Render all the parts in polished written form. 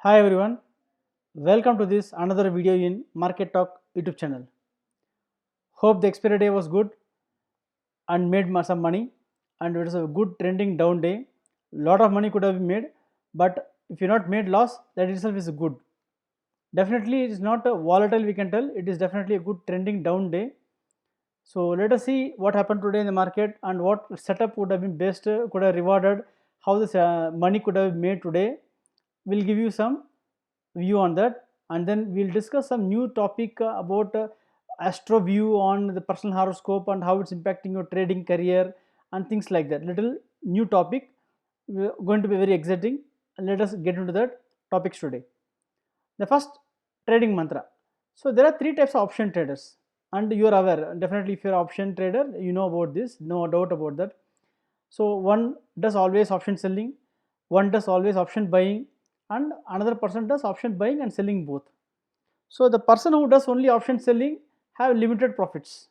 Hi everyone, welcome to this another video in Market Talk YouTube channel. Hope the expiry day was good and made some money, and it was a good trending down day. Lot of money could have been made, but if you not made loss, that itself is good. Definitely it is not a volatile, we can tell. It is definitely a good trending down day. So let us see what happened today in the market and what setup would have been best, could have rewarded, how this money could have been made today. We'll give you some view on that, and then we'll discuss some new topic about astro view on the personal horoscope and how it's impacting your trading career and things like that. Little new topic, going to be very exciting. Let us get into that topics today. The first, trading mantra. So there are three types of option traders, and you are aware, definitely, if you're an option trader, you know about this, no doubt about that. So one does always option selling, one does always option buying, and another person does option buying and selling both. So the person who does only option selling have limited profits.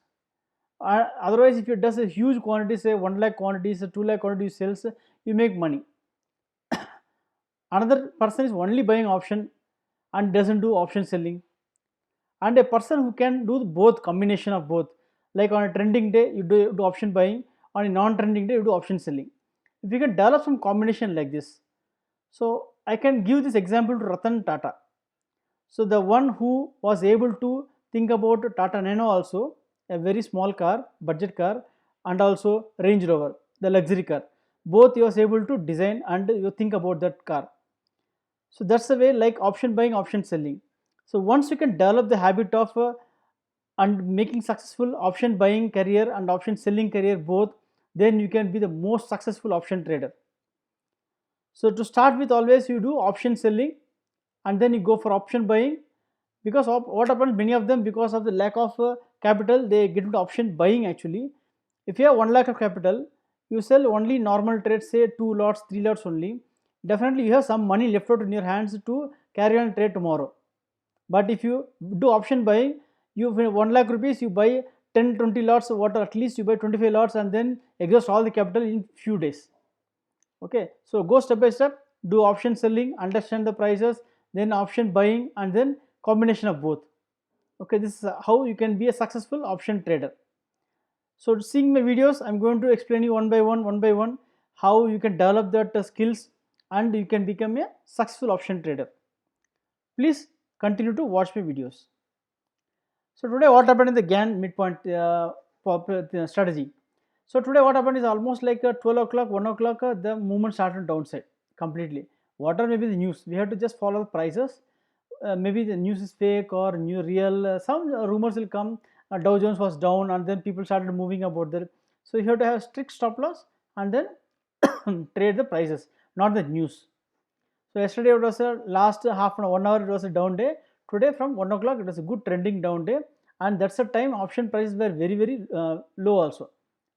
Otherwise, if you does a huge quantity, say 1 lakh quantities, 2 lakh quantities sales, you make money. Another person is only buying option and doesn't do option selling, and a person who can do both, combination of both, like on a trending day you do option buying, on a non-trending day you do option selling. If you can develop some combination like this, so I can give this example to Ratan Tata. So the one who was able to think about Tata Nano also, a very small car, budget car, and also Range Rover, the luxury car, both he was able to design and you think about that car. So that's the way, like option buying, option selling. So once you can develop the habit of and making successful option buying career and option selling career both, then you can be the most successful option trader. So to start with, always you do option selling and then you go for option buying, because of what happens, many of them, because of the lack of capital, they get into option buying actually. If you have 1 lakh of capital, you sell only normal trades, say 2 lots, 3 lots only, definitely you have some money left out in your hands to carry on trade tomorrow. But if you do option buying, you 1 lakh rupees, you buy 10 20 lots of water, at least you buy 25 lots and then exhaust all the capital in few days. Okay, so go step by step, do option selling, understand the prices, then option buying, and then combination of both. Okay, this is how you can be a successful option trader. So seeing my videos, I'm going to explain you one by one, how you can develop that skills and you can become a successful option trader. Please continue to watch my videos. So today what happened in the GAN midpoint strategy. So today what happened is almost like 12 o'clock, 1 o'clock, the movement started downside completely. Whatever may be the news, we have to just follow the prices. Maybe the news is fake or new real. Some rumors will come. Dow Jones was down and then people started moving about that. So you have to have strict stop loss and then trade the prices, not the news. So yesterday it was a last half an hour, 1 hour it was a down day. Today from 1 o'clock it was a good trending down day, and that's the time option prices were very low also.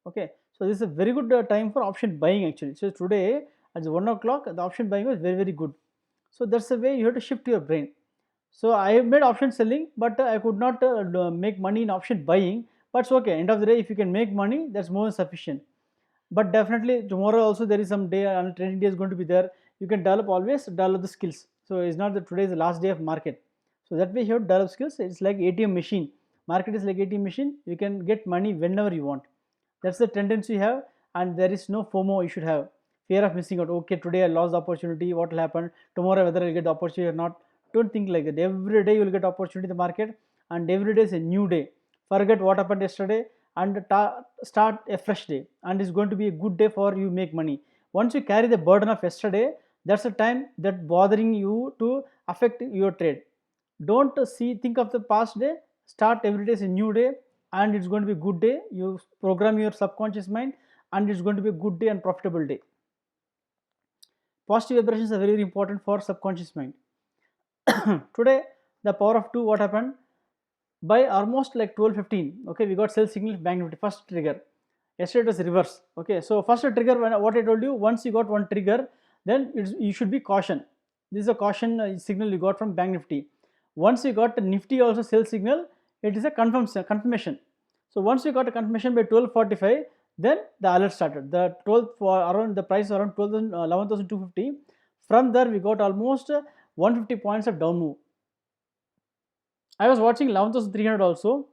Okay, so this is a very good time for option buying actually. So today at 1 o'clock the option buying was very good. So that's the way you have to shift your brain. So I made option selling, but I could not make money in option buying. But it's okay. End of the day, if you can make money, that's more than sufficient. But definitely tomorrow also there is some day and training day is going to be there. You can develop, always develop the skills. So it's not that today is the last day of market. So that way you have to develop skills. It's like ATM machine. Market is like ATM machine. You can get money whenever you want. That's the tendency you have, and there is no FOMO you should have. Fear of missing out. Okay, today I lost the opportunity. What will happen tomorrow? Whether I'll get the opportunity or not? Don't think like that. Every day you will get opportunity in the market, and every day is a new day. Forget what happened yesterday and start a fresh day, and it's going to be a good day for you make money. Once you carry the burden of yesterday, that's the time that bothering you to affect your trade. Don't think of the past day. Start every day as a new day, and it's going to be a good day. You program your subconscious mind, and it's going to be a good day and profitable day. Positive vibrations are very important for subconscious mind. Today the power of 2, what happened, by almost like 12:15, okay, we got sell signal bank nifty, first trigger. Yesterday it was reverse. Okay, so first trigger, when what I told you, once you got one trigger, then you should be caution. This is a caution signal you got from bank nifty. Once you got the nifty also sell signal, it is a confirmation. So once you got a confirmation by 12:45, then the alert started. The 12 for around the price around 11,250. From there we got almost 150 points of down move. I was watching 11,300 also.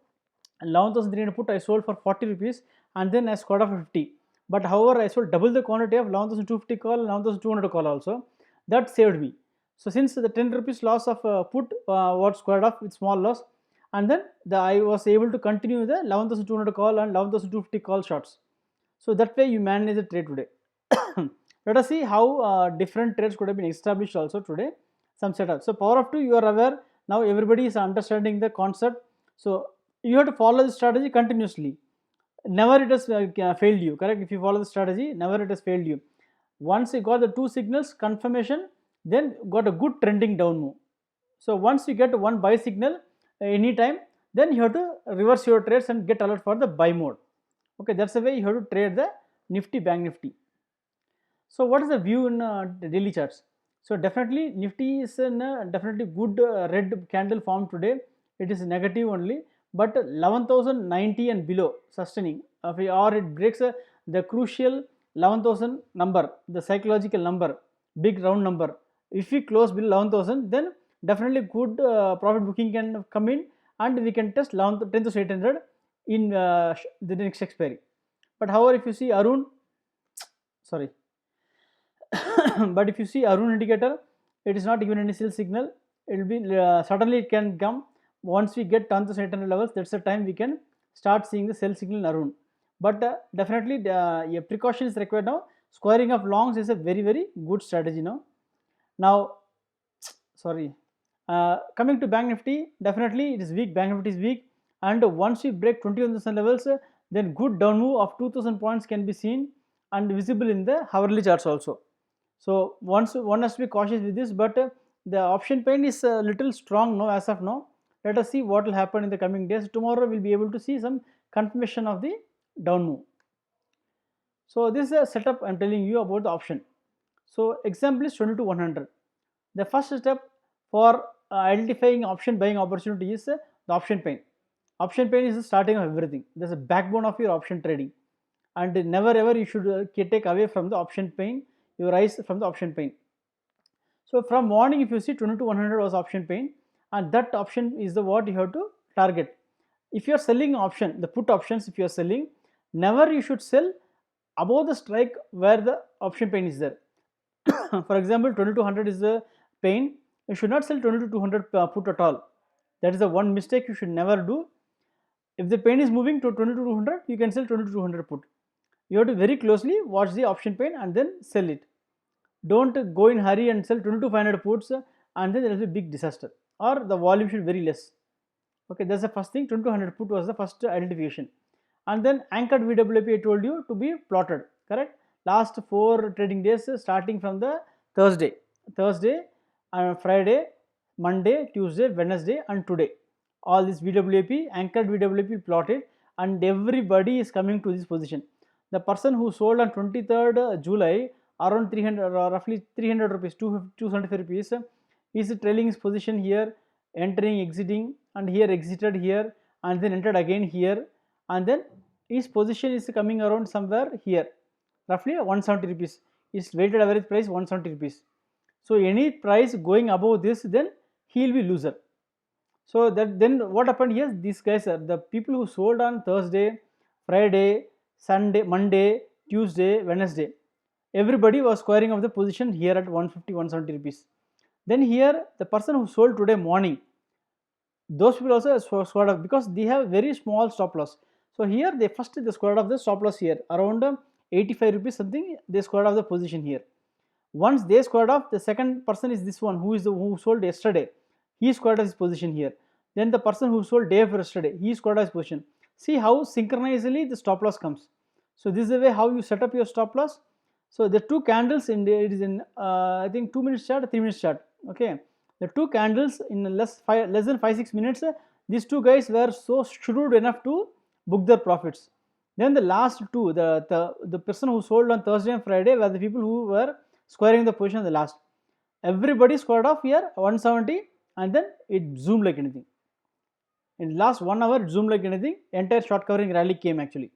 11,300 put I sold for 40 rupees and then I scored off 50. But however, I sold double the quantity of 11,250 call, 11,200 call also. That saved me. So since the 10 rupees loss of put was squared off with small loss, and then I was able to continue the 11,200 call and 11,250 call shots. So that way you manage the trade today. Let us see how different trades could have been established also today. Some setup. So power of 2, you are aware. Now everybody is understanding the concept. So you have to follow the strategy continuously. Never it has failed you, correct? If you follow the strategy, never it has failed you. Once you got the 2 signals confirmation, then got a good trending down move. So once you get one buy signal anytime, then you have to reverse your trades and get alert for the buy mode. Okay, that's the way you have to trade the Nifty, Bank Nifty. So what is the view in the daily charts? So definitely Nifty is in definitely good red candle form today. It is negative only, but 11,090 and below sustaining, or it breaks the crucial 11,000 number, the psychological number, big round number. If we close below 11,000, then definitely good profit booking can come in, and we can test 10,800 in the next expiry. But however, if you see Arun, sorry. But if you see Arun indicator, it is not given any sell signal. It will be suddenly it can come once we get 10,800 levels. That's the time we can start seeing the sell signal in Arun. But definitely a precaution is required now. Squaring of longs is a very good strategy now. Now, sorry, coming to Bank Nifty, definitely it is weak. Bank Nifty is weak, and once we break 21,000 levels, then good down move of 2,000 points can be seen and visible in the hourly charts also. So one has to be cautious with this, but the option pain is a little strong now as of now. Let us see what will happen in the coming days. Tomorrow we'll be able to see some confirmation of the down move. So this is a setup I'm telling you about the option. So example is 20 to 100. The first step for identifying option buying opportunity is the option pain. Option pain is the starting of everything. There's a backbone of your option trading, and never ever you should take away from the option pain, your eyes from the option pain. So from morning, if you see 20 to 100 was option pain, and that option is the what you have to target. If you are selling option, the put options, if you are selling, never you should sell above the strike where the option pain is there. For example, 20 to 100 is the pain. You should not sell 20 to 200 put at all. That is the one mistake you should never do. If the pain is moving to 20 to 200, you can sell 20 to 200 put. You have to very closely watch the option pain and then sell it. Don't go in hurry and sell 20 to 500 puts and then there will be a big disaster, or the volume should be very less. Okay, that's the first thing. 20 to 100 put was the first identification. And then anchored VWAP I told you to be plotted, correct? Last 4 trading days starting from the Thursday, Friday, Monday, Tuesday, Wednesday and today. All this VWAP, anchored VWAP plotted, and everybody is coming to this position. The person who sold on 23rd July around 300, roughly 300 rupees, 275 rupees, is trailing his position here, entering, exiting, and here exited here, and then entered again here, and then his position is coming around somewhere here, roughly 170 rupees. His weighted average price 170 rupees. So any price going above this, then he will be loser. So that then what happened here? These guys are the people who sold on Thursday, Friday, Sunday, Monday, Tuesday, Wednesday. Everybody was squaring of the position here at 150, 170 rupees. Then here the person who sold today morning, those people also squared off because they have very small stop loss. So here they squared off the stop loss here around 85 rupees something. They squared off the position here. Once they squared off, the second person is this one who sold yesterday. He squared off his position here. Then the person who sold day after yesterday, he squared off his position. See how synchronously the stop loss comes. So this is the way how you set up your stop loss. So the two candles in it is in I think 2 minutes chart, 3 minutes chart. Okay, the two candles in less than 5-6 minutes. These two guys were so shrewd enough to book their profits. Then the last two, the person who sold on Thursday and Friday were the people who were squaring the position at the last. Everybody squared off here 170, and then it zoomed like anything. In last 1 hour, it zoomed like anything. Entire short covering rally came actually.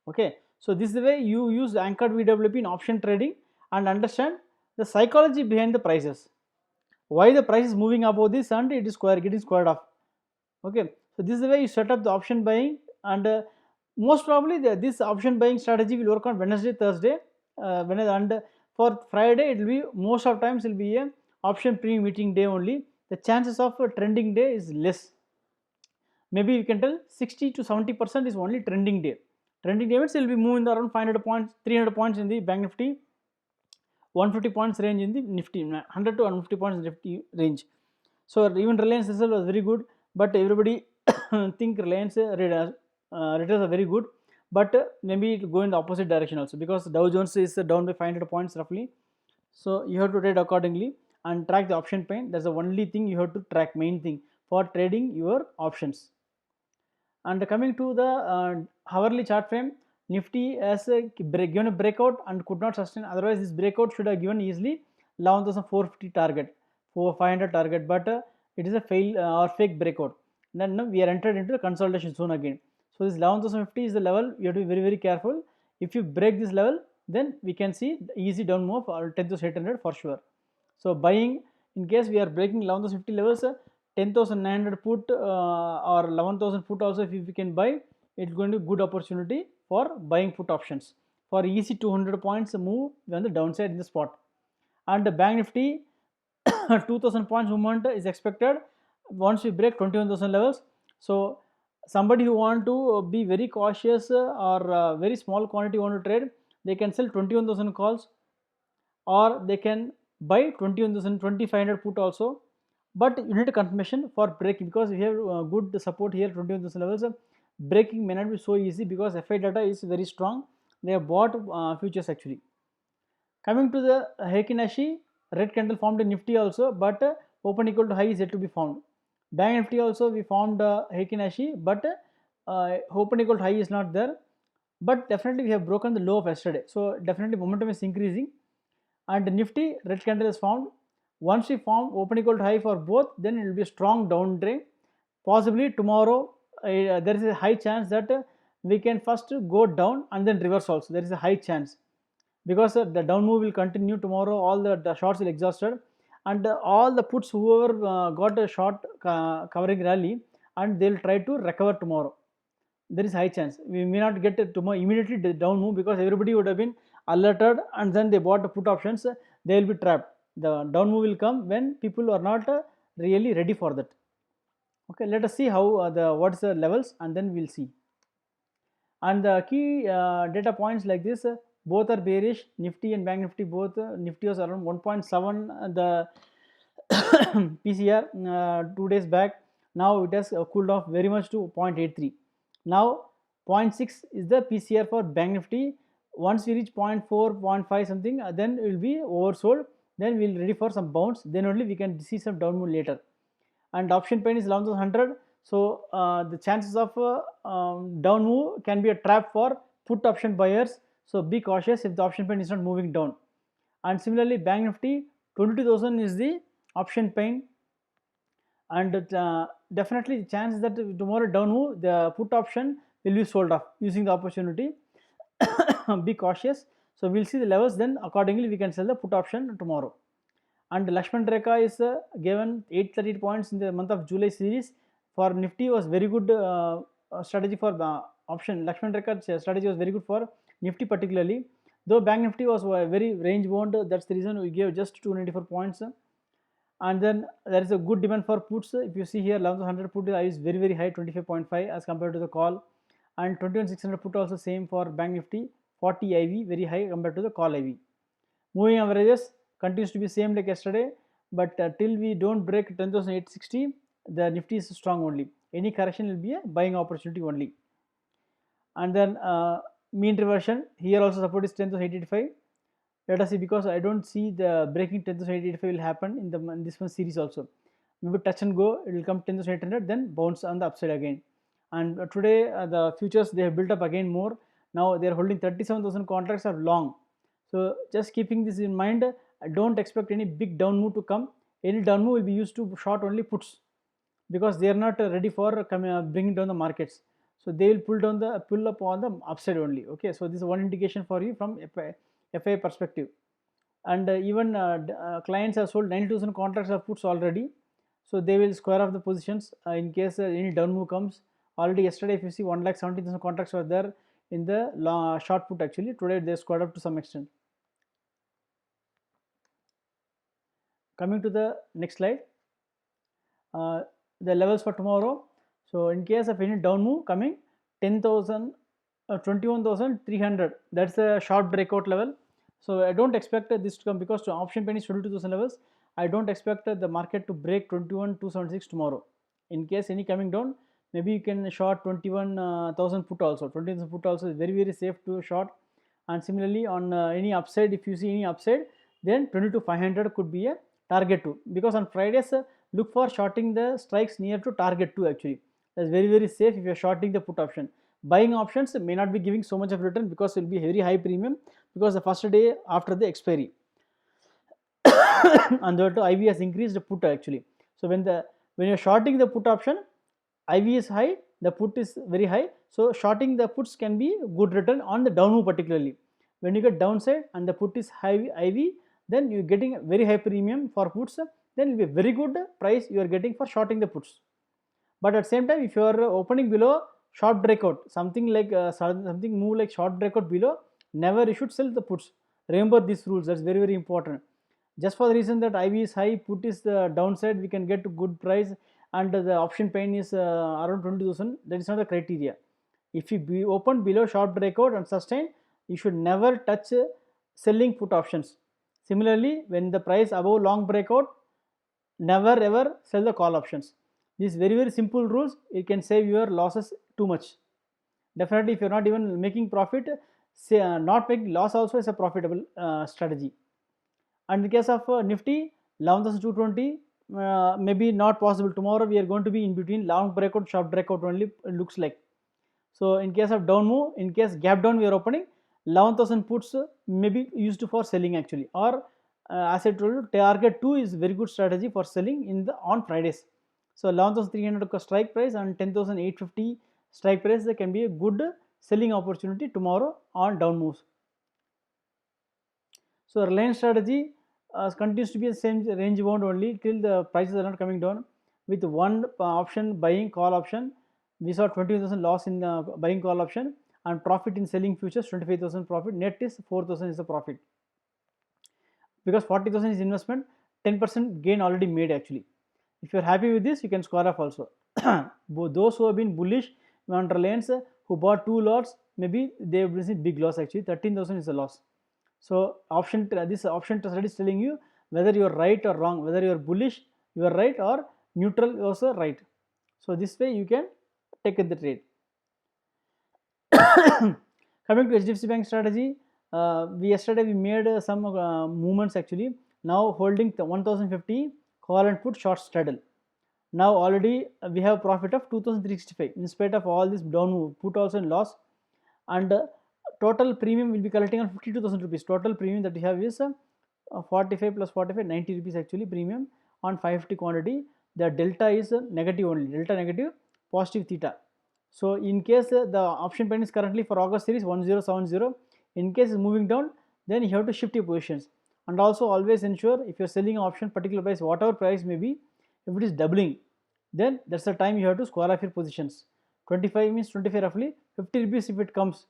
Okay, so this is the way you use anchored VWAP in option trading and understand the psychology behind the prices. why the price is moving above this and it is getting squared off. Okay, so this is the way you set up the option buying, and most probably this option buying strategy will work on Wednesday, Thursday, and for Friday it will be, most of times it will be a option pre-meeting day only. The chances of a trending day is less. Maybe you can tell 60 to 70% is only trending day. Trending day means it will be moving around 500 points, 300 points in the Bank Nifty, 150 points range in the Nifty, 100 to 150 points in Nifty range. So even Reliance result was very good, but everybody think Reliance returns are very good, but maybe it will go in the opposite direction also, because Dow Jones is down by 500 points roughly. So you have to trade accordingly and track the option pain. That's the only thing you have to track, main thing for trading your options. And coming to the hourly chart frame, Nifty has given a breakout and could not sustain. Otherwise, this breakout should have given easily 11,450 target, 500 target, but it is a fail or fake breakout. Then we are entered into the consolidation zone again. So this 11,050 is the level. You have to be very, very careful. If you break this level, then we can see the easy down move or 10,800 for sure. So buying, in case we are breaking 11,050 levels, 10,900 put or 11,000 put also, if we can buy, it's going to be good opportunity for buying put options for easy 200 points move on the downside in the spot. And the Bank Nifty 2000 points movement is expected once we break 21,000 levels. So somebody who want to be very cautious or very small quantity want to trade, they can sell 21,000 calls, or they can buy 21,000 2,500 put also. But you need a confirmation for breaking, because we have good support here 21,000 levels. Breaking may not be so easy because FI data is very strong. They have bought futures actually. Coming to the Heikin Ashi, red candle formed in Nifty also, but open equal to high is yet to be found. Bank Nifty also we found Heikin Ashi, but open equal to high is not there. But definitely we have broken the low of yesterday, so definitely momentum is increasing. And Nifty red candle is formed. Once we form open equal to high for both, then it will be a strong down trend. Possibly tomorrow there is a high chance that we can first go down and then reverse also. There is a high chance, because the down move will continue tomorrow. All the shorts will exhausted, and all the puts whoever got a short covering rally, and they will try to recover tomorrow. There is high chance we may not get it tomorrow immediately the down move, because everybody would have been alerted and then they bought the put options. They will be trapped. The down move will come when people are not really ready for that. Okay, let us see how what's the levels, and then we'll see. And the key data points like this, both are bearish. Nifty and Bank Nifty, both Nifty was around 1.7 the PCR 2 days back. Now it has cooled off very much to 0.83. Now 0.6 is the PCR for Bank Nifty. Once we reach 0.4, 0.5 something, then it will be oversold. Then we will ready for some bounce. Then only we can see some down move later. And option pain is 11,100. So the chances of down move can be a trap for put option buyers. So be cautious if the option pain is not moving down. And similarly, Bank Nifty 22,000 is the option pain, and definitely the chance that tomorrow down move the put option will be sold off using the opportunity. Be cautious. So we'll see the levels, then accordingly we can sell the put option tomorrow. And Lakshman Rekha is given 830 points in the month of July series. For Nifty was very good strategy for option. Lakshman Rekha strategy was very good for Nifty particularly. Though Bank Nifty was very range bound, that's the reason we gave just 294 points. And then there is a good demand for puts. If you see here, 11,100 put is very, very high, 25.5 as compared to the call. And 21,600 put also same for Bank Nifty, 40 IV, very high compared to the call IV. Moving averages continues to be same like yesterday, but till we don't break 10,860, the Nifty is strong only. Any correction will be a buying opportunity only. And then mean reversion, here also support is 10,885. Let us see, because I don't see the breaking 10,885 will happen in this one series also. Maybe touch and go, it will come 10,800, then bounce on the upside again. And today the futures, they have built up again more. Now they are holding 37,000 contracts are long. So just keeping this in mind, I don't expect any big down move to come. Any down move will be used to short only puts, because they are not ready for bringing down the markets. So they will pull up on the upside only. Okay, so this is one indication for you from FI perspective. and even clients have sold 90,000 contracts of puts already, so they will square off the positions in case any down move comes. Already yesterday, if you see, 1,70,000 contracts were there in the short put. Actually today they squared up to some extent. Coming to the next slide, the levels for tomorrow. So in case of any down move coming, 10,000, 21,300, that's the short breakout level. So I don't expect this to come, because to option penny is 22,000 levels. I don't expect the market to break 21,276 tomorrow. In case any coming down, maybe you can short 21,000 put also. 20,000 put also is very safe to short. And similarly on any upside, if you see any upside, then 22,500 could be a target too, because on Fridays look for shorting the strikes near to target 2 actually. That's very safe if you are shorting the put option. Buying options may not be giving so much of return, because it will be very high premium, because the first day after the expiry. And the IV has increased the put actually. So when you are shorting the put option, IV is high, the put is very high, so shorting the puts can be good return on the down move particularly. When you get downside and the put is high IV, then you are getting a very high premium for puts, then it will be a very good price you are getting for shorting the puts. But at the same time, if you are opening below short breakout, something like something move like short breakout below, never you should sell the puts. Remember these rules, that's very important. Just for the reason that IV is high, put is the downside, we can get a good price, and the option pain is around 20,000, that is not the criteria. If you be open below short breakout and sustain, you should never touch selling put options. Similarly, when the price above long breakout, never ever sell the call options. These very simple rules, it can save your losses too much. Definitely, if you're not even making profit, say not making loss also is a profitable strategy. And in case of Nifty, 11,220 maybe not possible. Tomorrow we are going to be in between long breakout, short breakout only, it looks like. So in case of down move, in case gap down we are opening, 11,000 puts may be used for selling actually, or as I told you, target 2 is very good strategy for selling in the on Fridays. So 11,300 strike price and 10,850 strike price, there can be a good selling opportunity tomorrow on down moves. So Reliance strategy continues to be the same range bound only till the prices are not coming down. With one option buying call option, we saw 20,000 loss in the buying call option, and profit in selling futures 25,000 profit. Net is 4,000 is the profit, because 40,000 is investment, 10% gain already made actually. If you are happy with this, you can square off also. Those who have been bullish on Reliance, who bought 2 lots, maybe they have received big loss actually. 13,000 is a loss. So this option study is telling you whether you are right or wrong, whether you are bullish, you are right, or neutral, also right. So this way you can take the trade. Coming to HDFC Bank strategy, yesterday we made some movements actually. Now holding the 1,050 call and put short straddle. Now already we have profit of 2,365 in spite of all this down move, put also in loss, and total premium will be collecting on 52,000 rupees. Total premium that we have is 45 plus 45, 90 rupees actually premium on 550 quantity. The delta is negative only, delta negative, positive theta. So in case the option pain is currently for August series 1070, in case it's moving down, then you have to shift your positions. And also always ensure, if you're selling option particular price, whatever price may be, if it is doubling, then that's the time you have to square off your positions. 25 means 25 roughly, 50 rupees if it comes,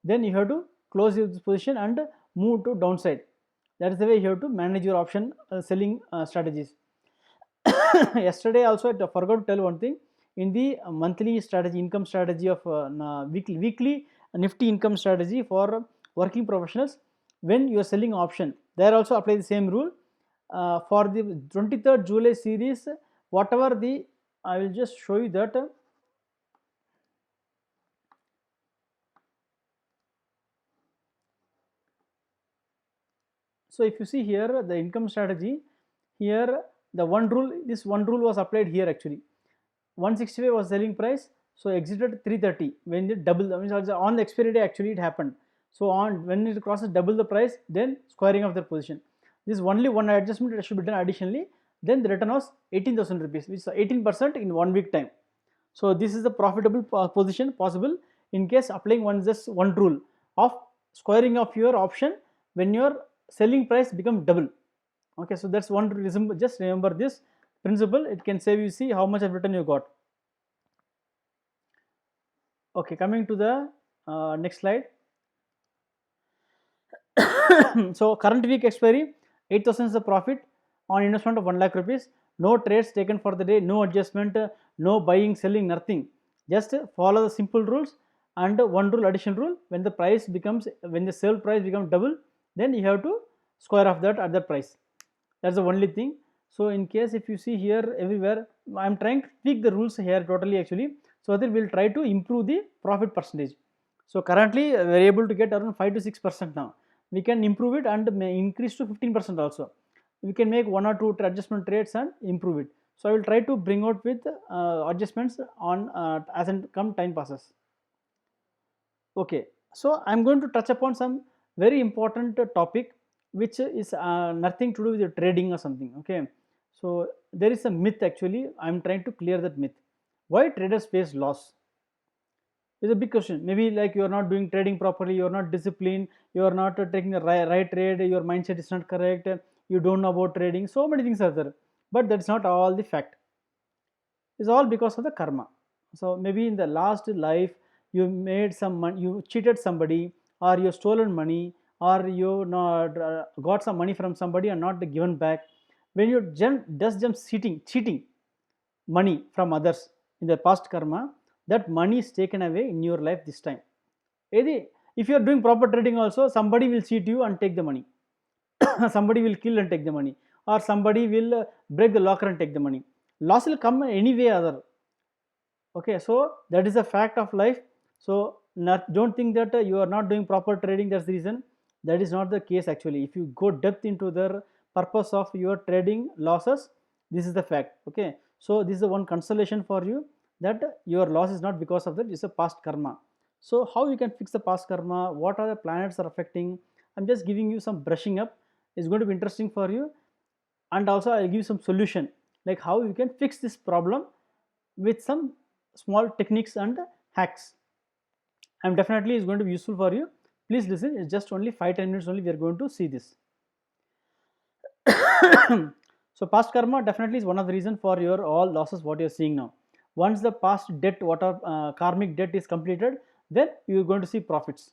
then you have to close your position and move to downside. That is the way you have to manage your option selling strategies. Yesterday also I forgot to tell one thing. In the monthly strategy, income strategy of weekly Nifty income strategy for working professionals, when you are selling option, there also apply the same rule. For the 23rd July series, whatever the, I will just show you that. So if you see here the income strategy, here the one rule, this one rule was applied here actually. 165 was selling price, so exited 330 when it double, I mean on the expiry day actually it happened. So on when it crosses double the price, then squaring of the position. This only one adjustment that should be done additionally. Then the return was 18,000 rupees, which is 18% in 1 week time. So this is the profitable position possible in case applying just one rule of squaring of your option when you are selling price become double. Okay, so that's one reason. Just remember this principle, it can save you, see how much of return you got. Okay, coming to the next slide. So current week expiry, 8,000 is the profit on investment of 1 lakh rupees. No trades taken for the day, no adjustment, no buying, selling, nothing. Just follow the simple rules, and one rule, addition rule, when the price becomes, when the sale price becomes double, then you have to square off that at that price. That's the only thing. So in case if you see here everywhere, I am trying to tweak the rules here totally actually, so that we'll try to improve the profit percentage. So currently we are able to get around 5 to 6% now. We can improve it and may increase to 15% also. We can make one or two adjustment trades and improve it. So I will try to bring out with adjustments on as and come time passes. Okay, so I'm going to touch upon some very important topic which is nothing to do with the trading or something. Okay, so there is a myth actually. I'm trying to clear that myth. Why traders face loss? It's a big question. Maybe like you are not doing trading properly, you are not disciplined, you are not taking the right trade, your mindset is not correct, you don't know about trading. So many things are there, but that's not all the fact. It's all because of the karma. So maybe in the last life you made some money, you cheated somebody, or you stolen money, or you not got some money from somebody and not given back. When you just cheating money from others in the past karma, that money is taken away in your life this time. If you are doing proper trading also, somebody will cheat you and take the money. Somebody will kill and take the money, or somebody will break the locker and take the money. Loss will come anyway other. Okay, so that is a fact of life. So don't think that you are not doing proper trading, that's the reason. That is not the case actually. If you go depth into the purpose of your trading losses, this is the fact. Okay, so this is the one consolation for you, that your loss is not because of that, it's a past karma. So how you can fix the past karma, what are the planets are affecting, I'm just giving you some brushing up. It's going to be interesting for you, and also I'll give some solution like how you can fix this problem with some small techniques and hacks. I'm definitely is going to be useful for you. Please listen, it's just only 5-10 minutes only we are going to see this. So past karma definitely is one of the reason for your all losses what you're seeing now. Once the past debt, what are karmic debt is completed, then you're going to see profits.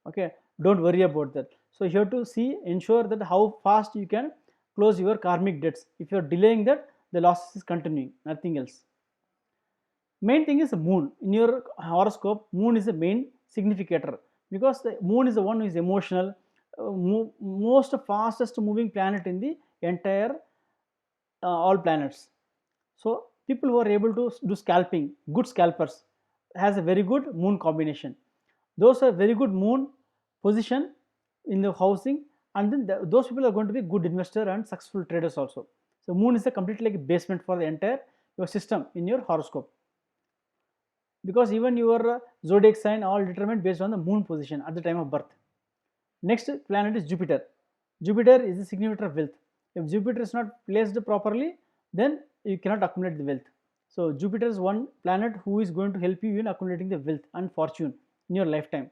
Okay, don't worry about that. So you have to see, ensure that how fast you can close your karmic debts. If you're delaying that, the losses is continuing, nothing else. Main thing is the moon. In your horoscope, moon is the main significator, because the moon is the one who is emotional, most fastest moving planet in the entire all planets. So people who are able to do scalping, good scalpers, has a very good moon combination. Those are very good moon position in the housing, and then those people are going to be good investor and successful traders also. So moon is a completely like a basement for the entire your system in your horoscope, because even your zodiac sign all determined based on the moon position at the time of birth. Next planet is Jupiter. Jupiter is the significator of wealth. If Jupiter is not placed properly, then you cannot accumulate the wealth. So Jupiter is one planet who is going to help you in accumulating the wealth and fortune in your lifetime.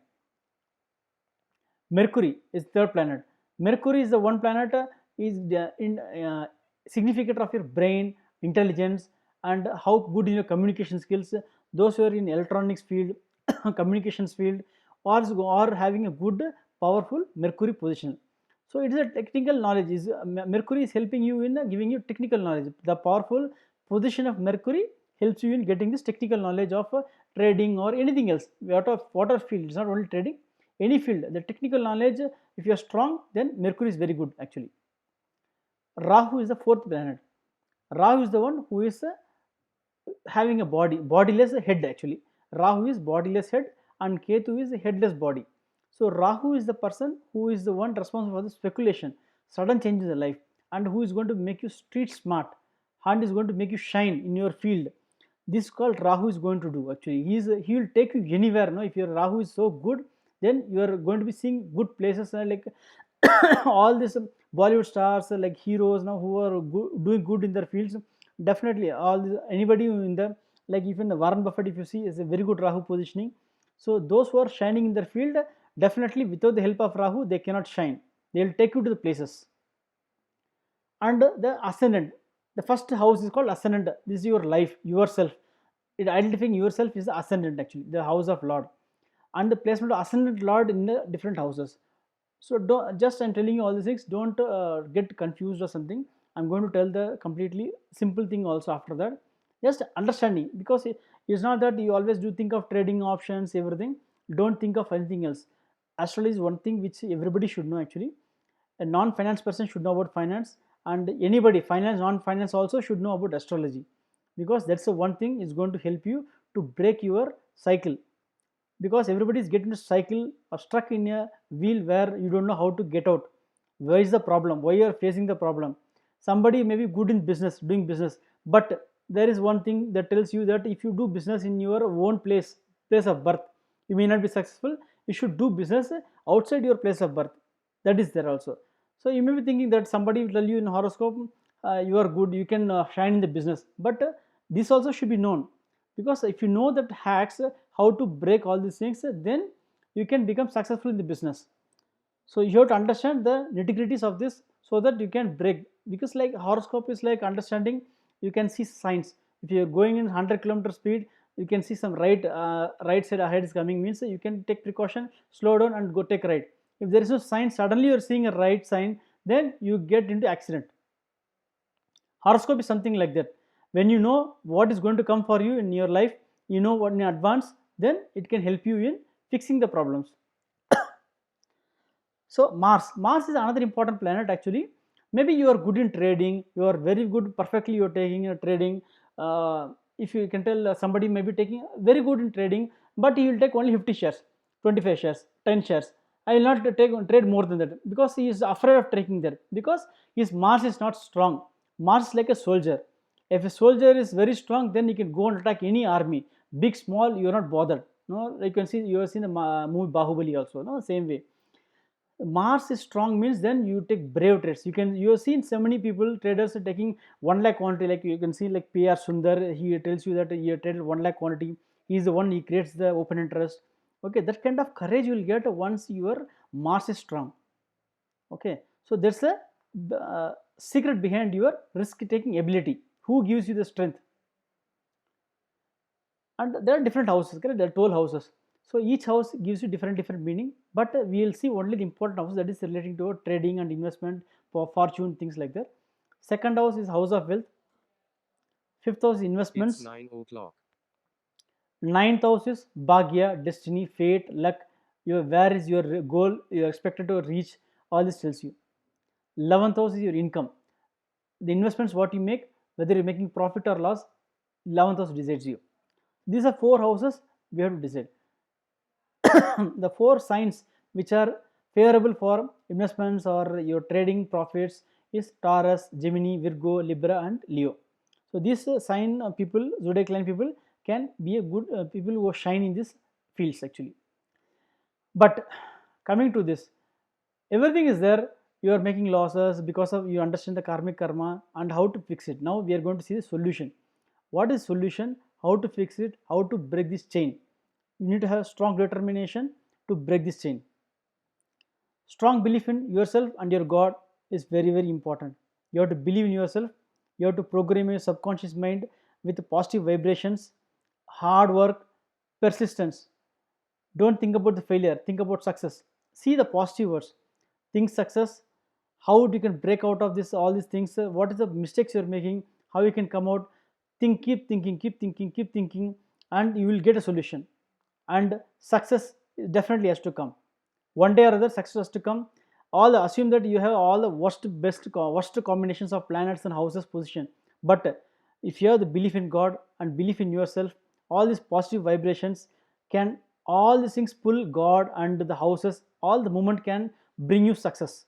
Mercury is third planet. Mercury is the one planet is in significator of your brain, intelligence, and how good in your communication skills. Those who are in electronics field, communications field, or having a good powerful Mercury position. So it is a technical knowledge. Mercury is helping you in giving you technical knowledge. The powerful position of Mercury helps you in getting this technical knowledge of trading or anything else. Water field, it's not only trading, any field. The technical knowledge, if you are strong, then Mercury is very good actually. Rahu is the fourth planet. Rahu is the one who is having a bodiless head actually. Rahu is bodiless head and Ketu is a headless body. So Rahu is the person who is the one responsible for the speculation, sudden change in the life, and who is going to make you street smart, and is going to make you shine in your field. This is called Rahu is going to do actually. He will take you anywhere. No, if your Rahu is so good, then you are going to be seeing good places like all these Bollywood stars like heroes now who are doing good in their fields. Definitely anybody in the, like even the Warren Buffett, if you see, is a very good Rahu positioning. So those who are shining in their field, definitely without the help of Rahu they cannot shine. They will take you to the places. And the ascendant, the first house is called ascendant. This is your life, yourself. It identifying yourself is the ascendant, actually the house of lord, and the placement of ascendant lord in the different houses. So don't, just I'm telling you all these things, don't get confused or something. I'm going to tell the completely simple thing also after that. Just understanding, because it's not that you always do think of trading options, everything. Don't think of anything else. Astrology is one thing which everybody should know, actually. A non-finance person should know about finance, and anybody finance, non-finance also should know about astrology, because that's the one thing is going to help you to break your cycle. Because everybody is getting a cycle or stuck in a wheel where you don't know how to get out. Where is the problem? Why you are facing the problem? Somebody may be good in business, doing business, but there is one thing that tells you that if you do business in your own place of birth, you may not be successful. You should do business outside your place of birth. That is there also. So you may be thinking that somebody will tell you in horoscope, you are good, you can shine in the business, but this also should be known. Because if you know that hacks, how to break all these things, then you can become successful in the business. So you have to understand the nitty-gritties of this so that you can break. Because like horoscope is like understanding, you can see signs. If you are going in 100 km speed, you can see some right side ahead is coming, means you can take precaution, slow down and go take right. If there is no sign, suddenly you are seeing a right sign, then you get into accident. Horoscope is something like that. When you know what is going to come for you in your life, you know what in advance, then it can help you in fixing the problems. So Mars is another important planet, actually. Maybe you are good in trading, you are very good, perfectly you are taking trading. If you can tell, somebody may be taking very good in trading, but he will take only 50 shares, 25 shares, 10 shares. I will not take trade more than that, because he is afraid of taking that, because his Mars is not strong. Mars is like a soldier. If a soldier is very strong, then he can go and attack any army, big small, you are not bothered. No, you can see, you have seen the movie Bahubali also, no, same way. Mars is strong means then you take brave trades. You have seen so many people, traders are taking 1 lakh quantity, like you can see like PR Sundar, he tells you that he traded 1 lakh quantity. He is the one, he creates the open interest. Okay, that kind of courage you will get once your Mars is strong. Okay, so that's the secret behind your risk taking ability. Who gives you the strength? And there are different houses, correct? There are 12 houses. So each house gives you different meaning, but we will see only the important house, that is relating to trading and investment, for fortune, things like that. Second house is house of wealth. Fifth house is It's investments. 9 o'clock. Ninth house is bhagya, destiny, fate, luck. Your where is your goal you are expected to reach, all this tells you. 11th house is your income, the investments what you make, whether you're making profit or loss. 11th house decides you. These are four houses we have to decide. The four signs which are favorable for investments or your trading profits is Taurus, Gemini, Virgo, Libra, and Leo. So these sign people, zodiac line people, can be a good people who shine in these fields, actually. But coming to this, everything is there. You are making losses because of you understand the karmic karma and how to fix it. Now we are going to see the solution. What is solution? How to fix it? How to break this chain? You need to have strong determination to break this chain. Strong belief in yourself and your God is very important. You have to believe in yourself. You have to program your subconscious mind with positive vibrations, hard work, persistence. Don't think about the failure, think about success. See the positive words. Think success, how you can break out of this, all these things, what is the mistakes you're making, how you can come out. Think, keep thinking, keep thinking, and you will get a solution. And success definitely has to come. One day or other, success has to come. Assume that you have all the worst combinations of planets and houses position. But if you have the belief in God and belief in yourself, all these positive vibrations can, all these things pull God and the houses, all the movement can bring you success,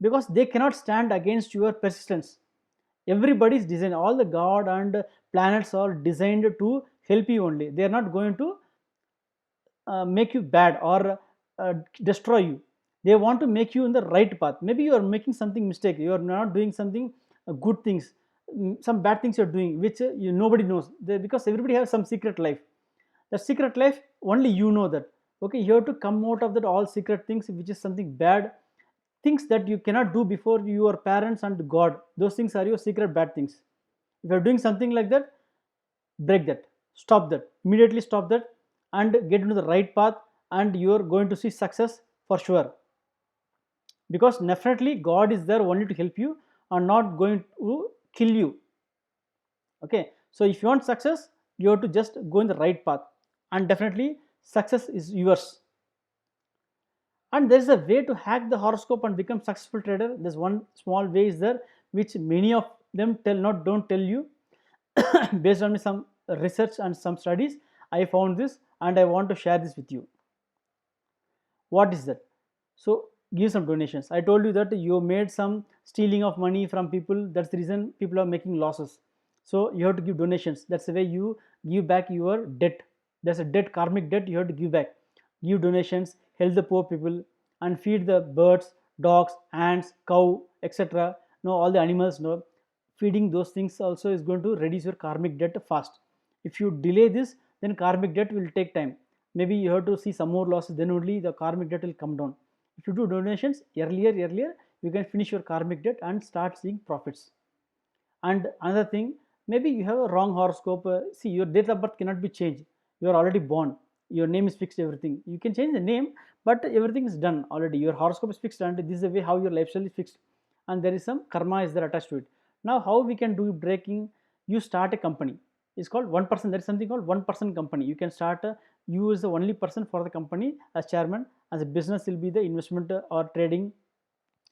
because they cannot stand against your persistence. Everybody is designed, all the God and planets are designed to help you only. They are not going to make you bad or destroy you. They want to make you in the right path. Maybe you are making something mistake, you are not doing something good things. Some bad things you're doing which nobody knows. Because everybody has some secret life. The secret life only you know that. Okay, you have to come out of that all secret things which is something bad. things that you cannot do before your parents and God. Those things are your secret bad things. If you're doing something like that, break that, stop that, immediately stop that, and get into the right path, and you're going to see success for sure. Because definitely God is there only to help you and not going to kill you. Okay, so if you want success, you have to just go in the right path, and definitely success is yours. And there is a way to hack the horoscope and become successful trader. There's one small way is there, which many of them don't tell you. Based on some research and some studies, I found this and I want to share this with you. What is that? So give some donations. I told you that you made some stealing of money from people, that's the reason people are making losses. So you have to give donations. That's the way you give back your debt. There's a debt, karmic debt, you have to give back. Give donations, help the poor people, and feed the birds, dogs, ants, cow, etc. No, all the animals. No, feeding those things also is going to reduce your karmic debt fast. If you delay this, then karmic debt will take time. Maybe you have to see some more losses, then only the karmic debt will come down. If you do donations earlier, you can finish your karmic debt and start seeing profits. And another thing, maybe you have a wrong horoscope. See, your date of birth cannot be changed. You are already born. Your name is fixed, everything. You can change the name, but everything is done already. Your horoscope is fixed, and this is the way how your lifestyle is fixed. And there is some karma is there attached to it. Now, how we can do breaking? You start a company. It's called 1%. There is something called 1% company. You can start. You is the only person for the company as chairman. As a business, will be the investment or trading.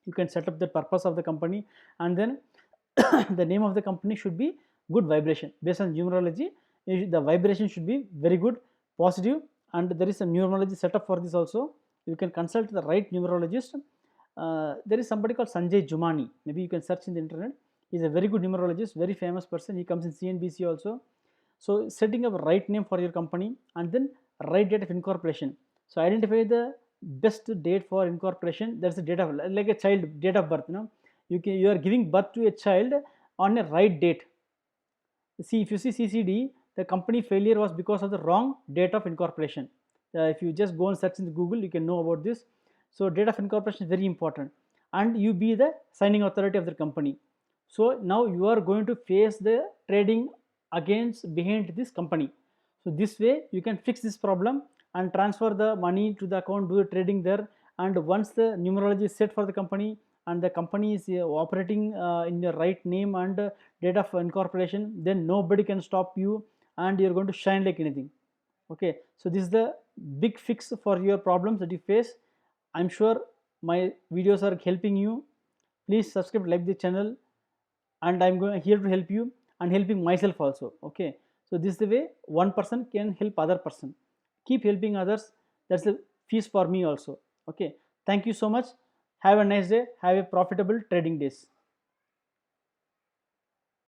You can set up the purpose of the company, and then the name of the company should be good vibration. Based on numerology, the vibration should be very good, positive, and there is a numerology setup for this also. You can consult the right numerologist. There is somebody called Sanjay Jumani. Maybe you can search in the internet. He's a very good numerologist, very famous person. He comes in CNBC also. So setting up a right name for your company, and then right date of incorporation. So identify the best date for incorporation. That's the date of, like a child date of birth. You are giving birth to a child on a right date. See, if you see CCD, the company failure was because of the wrong date of incorporation. If you just go and search in the Google, you can know about this. So date of incorporation is very important, and you be the signing authority of the company. So now you are going to face the trading against behind this company. So this way you can fix this problem and transfer the money to the account, do the trading there. And once the numerology is set for the company, and the company is operating in the right name and date of incorporation, then nobody can stop you, and you're going to shine like anything. Okay, so this is the big fix for your problems that you face. I'm sure my videos are helping you. Please subscribe, like the channel, and I'm going here to help you and helping myself also. Okay, so this is the way one person can help other person. Keep helping others. That's the feast for me also. Okay, thank you so much. Have a nice day. Have a profitable trading days.